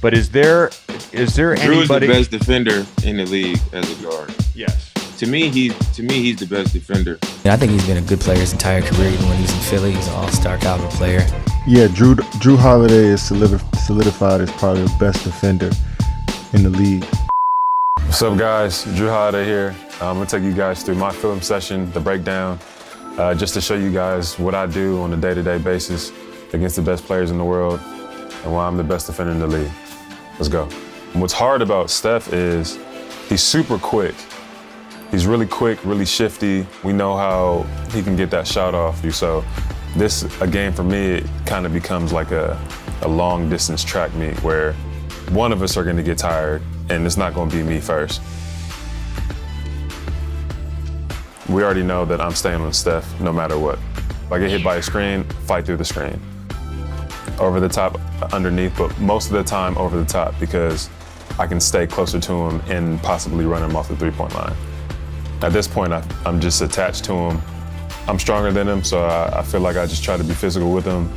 But is there Drew is the anybody? best defender in the league as a guard. Yes. To me, he's the best defender. I think he's been a good player his entire career. Even when he was in Philly, he was an all-star caliber player. Yeah, Drew Holiday is solidified as probably the best defender in the league. What's up, guys? Drew Holiday here. I'm gonna take you guys through my film session, the breakdown, just to show you guys what I do on a day-to-day basis against the best players in the world and why I'm the best defender in the league. Let's go. What's hard about Steph is he's super quick. He's really quick, really shifty. We know how he can get that shot off you. So this, a game for me, it kind of becomes like a long distance track meet where one of us are gonna get tired and it's not gonna be me first. We already know that I'm staying on Steph no matter what. If I get hit by a screen, fight through the screen. Over the top, underneath, but most of the time over the top because I can stay closer to him and possibly run him off the three-point line. At this point, I'm just attached to him. I'm stronger than him, so I feel like I just try to be physical with him.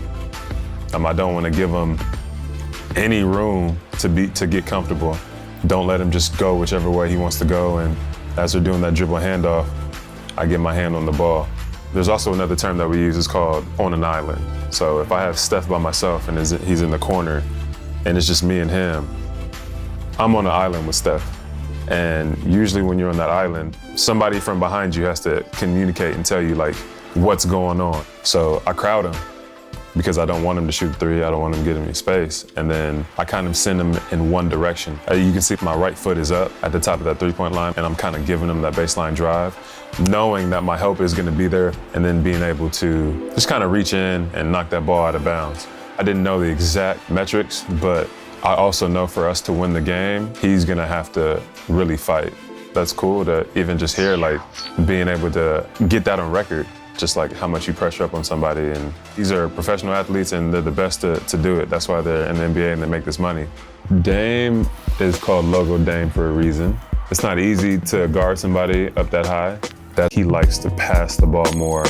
I don't want to give him any room to get comfortable. Don't let him just go whichever way he wants to go, and as they're doing that dribble handoff, I get my hand on the ball. There's also another term that we use, it's called on an island. So if I have Steph by myself and he's in the corner and it's just me and him, I'm on an island with Steph. And usually when you're on that island, somebody from behind you has to communicate and tell you like what's going on. So I crowd him because I don't want him to shoot three, I don't want him to get any space. And then I kind of send him in one direction. You can see my right foot is up at the top of that three-point line and I'm kind of giving him that baseline drive, knowing that my help is gonna be there and then being able to just kind of reach in and knock that ball out of bounds. I didn't know the exact metrics, but I also know for us to win the game, he's gonna have to really fight. That's cool to even just hear like being able to get that on record, just like how much you pressure up on somebody. And these are professional athletes and they're the best to do it. That's why they're in the NBA and they make this money. Dame is called Logo Dame for a reason. It's not easy to guard somebody up that high. That he likes to pass the ball more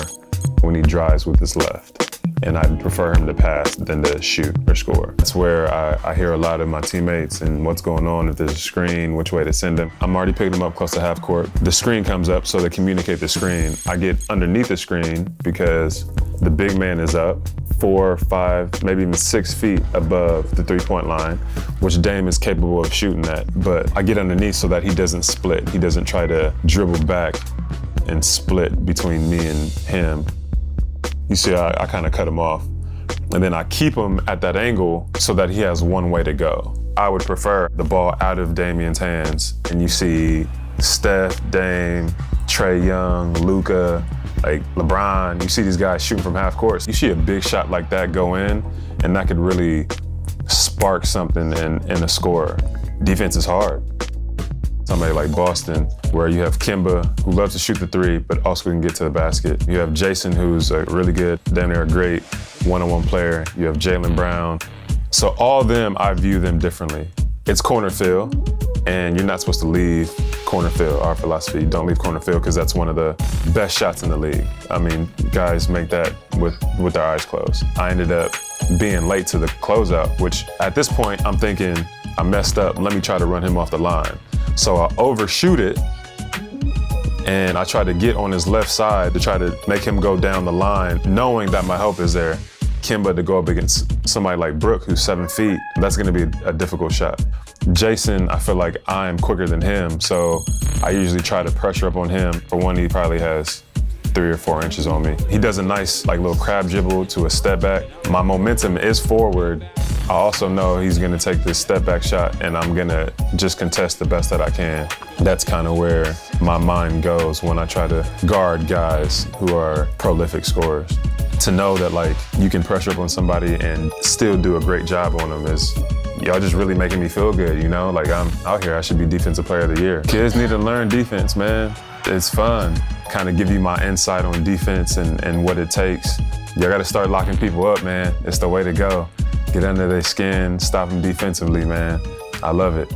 when he drives with his left. And I'd prefer him to pass than to shoot or score. That's where I hear a lot of my teammates and what's going on, if there's a screen, which way to send him. I'm already picking him up close to half court. The screen comes up, so they communicate the screen. I get underneath the screen because the big man is up 4, 5, maybe even 6 feet above the three-point line, which Dame is capable of shooting that. But I get underneath so that he doesn't split. He doesn't try to dribble back and split between me and him. You see, I kind of cut him off. And then I keep him at that angle so that he has one way to go. I would prefer the ball out of Damian's hands. And you see Steph, Dame, Trae Young, Luka, like LeBron. You see these guys shooting from half court. You see a big shot like that go in, and that could really spark something in a score. Defense is hard. Somebody like Boston, where you have Kemba, who loves to shoot the three, but also can get to the basket. You have Jason, who's a really good, damn near a great one-on-one player. You have Jaylen Brown. So all of them, I view them differently. It's corner field, and you're not supposed to leave corner field. Our philosophy, don't leave corner field, because that's one of the best shots in the league. I mean, guys make that with their eyes closed. I ended up being late to the closeout, which at this point, I'm thinking, I messed up, let me try to run him off the line. So I overshoot it, and I try to get on his left side to try to make him go down the line, knowing that my help is there. Kemba to go up against somebody like Brook, who's 7 feet, that's gonna be a difficult shot. Jason, I feel like I'm quicker than him, so I usually try to pressure up on him. For one, he probably has 3 or 4 inches on me. He does a nice like little crab dribble to a step back. My momentum is forward. I also know he's gonna take this step back shot and I'm gonna just contest the best that I can. That's kind of where my mind goes when I try to guard guys who are prolific scorers. To know that like you can pressure up on somebody and still do a great job on them is, y'all just really making me feel good, you know? Like I'm out here, I should be Defensive Player of the Year. Kids need to learn defense, man. It's fun. Kind of give you my insight on defense and what it takes. Y'all gotta start locking people up, man. It's the way to go. Get under their skin, stop them defensively, man. I love it.